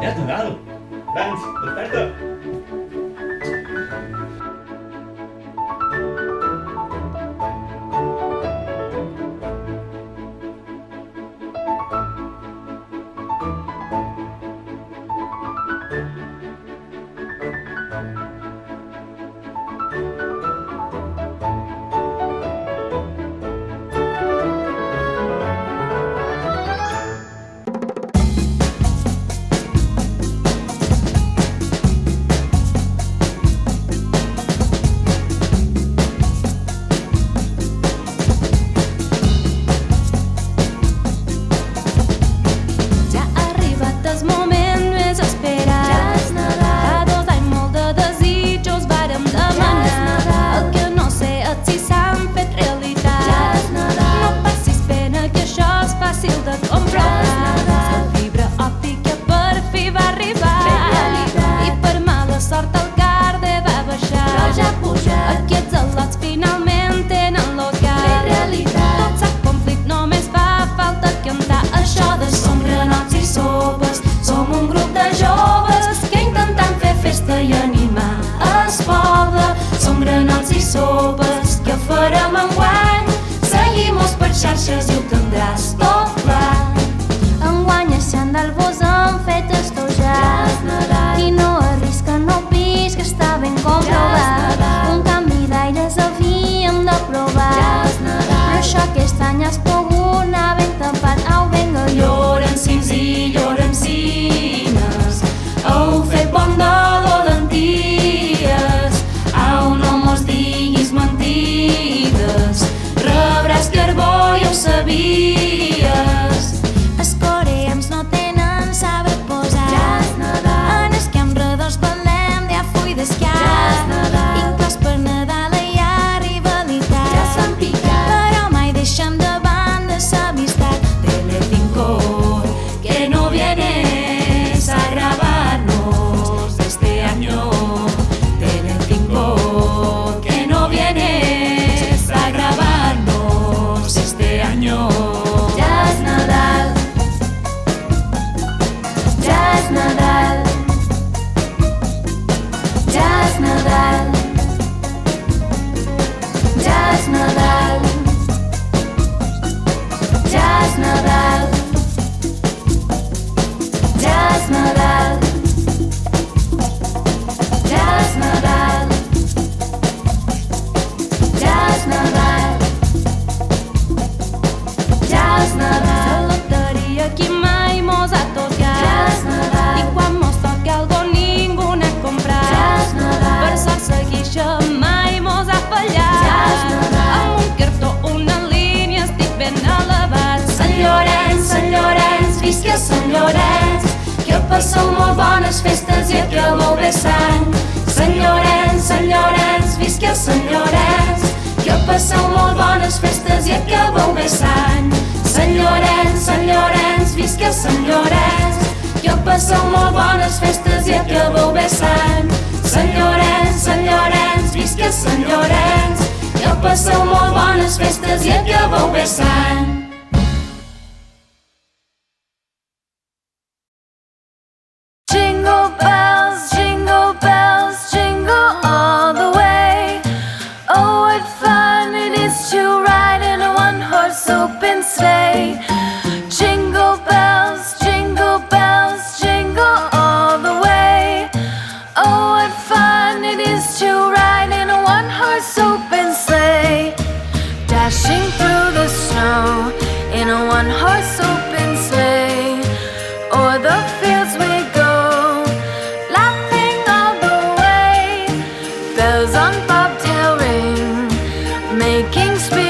Ja és Nadal! Vans, desperta! Ja ha arribat el moment més esperat. Ja és Nadal. Fa 2 anys molt de desitjos vàrem demanar. Ja és Nadal. El que no sé és si s'han fet realitat. Ja és Nadal. No passis pena que això és fàcil de comprovar. Ja és Nadal. La fibra òptica per fi va arribar. Fet realitat. I per mala sort el carde va baixar. Però ja ha pujat. Aquests al·lots finalment tenen local. Fet realitat. Tot s'ha complit, només fa falta cantar. Això de som granots i sopes, som un grup de joves que intentant fer festa i animar el poble. Som granots i sopes, què farem enguany? Seguim-nos per xarxes i ho tindràs tot clar. Enguany a Xandall vos hem fet estojar. Qui no arrisca no pis, que està ben comprovat. Un canvi d'aires havíem de provar. Però això aquest any has pogut anar ben tapat. Au, vinga, llorencins i llorencines, heu fet bon de dolenties. Au, no mos diguis mentides, rebràs carbó i ho sabies. Els coreans no tenen saber posar. Ja és Nadal. En el cambra dels balem de full d'escar. Ja és Nadal. Inclòs per Nadal hi ha rivalitat. Ja s'han picat. Però mai deixem de banda l'amistat. Telecinco, que no vienes a grabarnos este año. Telecinco, que no vienes a grabarnos este año. Ja és Nadal. Ja és Nadal. Ja és Nadal. Ja és Nadal. Ja és Nadal. Ja és Nadal. Ja és Nadal. Ja és Nadal. Ja és Nadal. La loteria qui mai mos ha tocat. Ja és Nadal. I quan mos toca algo ningú n'ha comprat. Ja és Nadal. Per sort seguixa mai mos ha fallat. Ja és Nadal. Amb un cartó, una línia, estic ben elevat. Sant Llorenç, visca Sant Llorenç, que passeu molt bones festes i acabeu bé sant. Sant Llorenç, visca Sant Llorenç, que passeu molt bones festes i acabeu bé sant. Sant Llorenç, visca Sant Llorenç, que passeu molt bones festes i acabeu bé sant. Sant Llorenç, visca Sant Llorenç, que passeu molt bones festes i acabeu bé sant. Jingle bells, jingle all the way. Oh, what fun it is to ride in a one-horse open sleigh. Jingle bells, jingle all the way. Oh, what fun it is to ride in a one-horse open sleigh. Dashing through the snow in a one-horse open sleigh. O'er the fields we go, laughing all the way. Bells on bobtail ring, making speed.